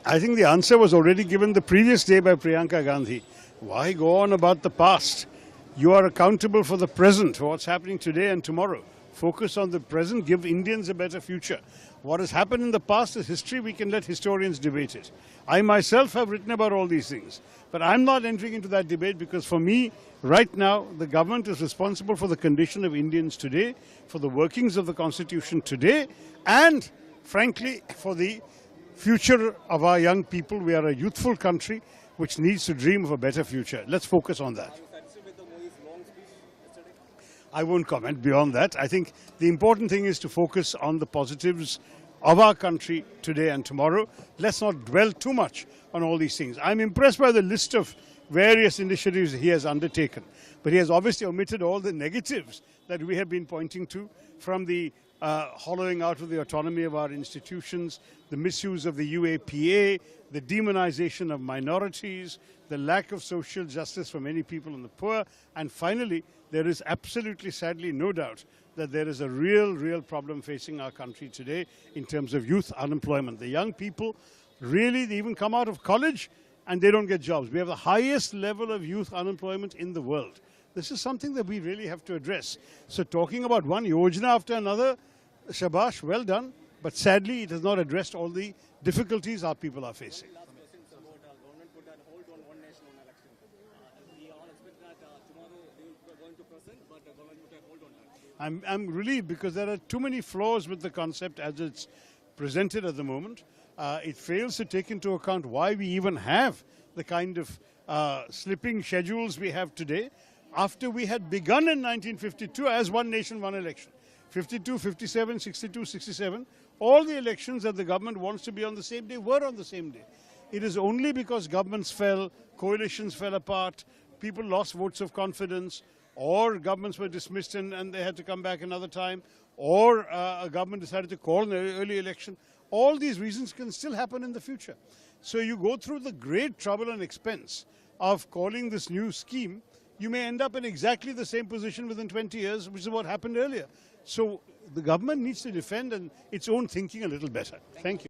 I think the answer was already given the previous day by Priyanka Gandhi. Why go on about the past? You are accountable for the present, for what's happening today and tomorrow. Focus on the present, give Indians a better future. What has happened in the past is history, we can let historians debate it. I myself have written about all these things, but I'm not entering into that debate because for me, right now, the government is responsible for the condition of Indians today, for the workings of the Constitution today, and frankly, for the future of our young people. We are a youthful country which needs to dream of a better future. Let's focus on that. I won't comment beyond that. I think the important thing is to focus on the positives of our country today and tomorrow. Let's not dwell too much on all these things. I'm impressed by the list of various initiatives he has undertaken, but he has obviously omitted all the negatives that we have been pointing to, from the hollowing out of the autonomy of our institutions, the misuse of the UAPA, the demonization of minorities, the lack of social justice for many people and the poor, and finally, there is absolutely, sadly, no doubt that there is a real problem facing our country today in terms of youth unemployment. The young people, really, they even come out of college and they don't get jobs. We have the highest level of youth unemployment in the world. This is something that we really have to address. So talking about one yojana after another, shabash, well done, but sadly it has not addressed all the difficulties our people are facing. Government put a hold on one nation, one election. We all expect that tomorrow they are going to present, but the government put a hold on that. I'm relieved because there are too many flaws with the concept as it's presented at the moment. It fails to take into account why we even have the kind of slipping schedules we have today, after we had begun in 1952 as one nation, one election. 52, 57, 62, 67, all the elections that the government wants to be on the same day were on the same day. It is only because governments fell, coalitions fell apart, people lost votes of confidence, or governments were dismissed and they had to come back another time, or a government decided to call an early election. All these reasons can still happen in the future. So you go through the great trouble and expense of calling this new scheme, you may end up in exactly the same position within 20 years, which is what happened earlier. So the government needs to defend its own thinking a little better. Thank you.